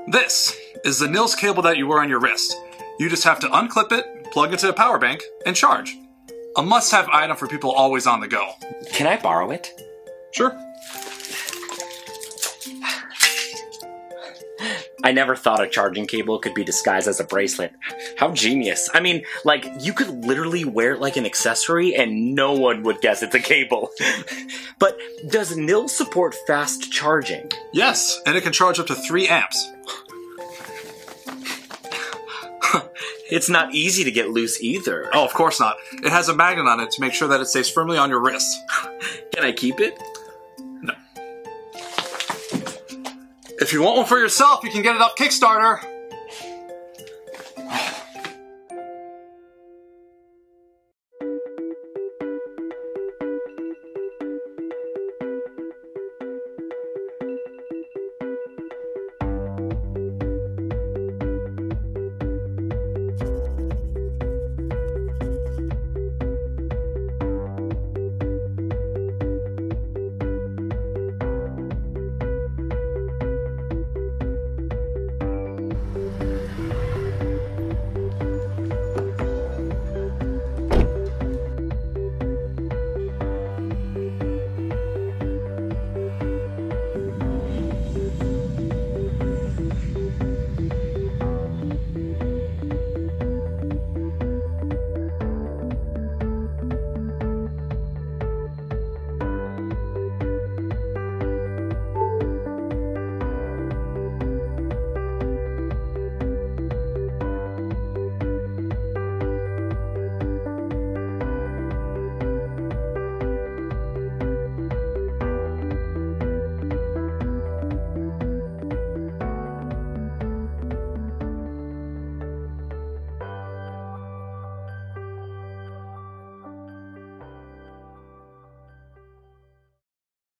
This is the NILS cable that you wear on your wrist. You just have to unclip it, plug it to a power bank, and charge. A must-have item for people always on the go. Can I borrow it? Sure. I never thought a charging cable could be disguised as a bracelet. How genius. I mean, like, you could literally wear it like an accessory and no one would guess it's a cable. But does NILS support fast charging? Yes, and it can charge up to 3 amps. It's not easy to get loose either. Oh, of course not. It has a magnet on it to make sure that it stays firmly on your wrist. Can I keep it? No. If you want one for yourself, you can get it off Kickstarter.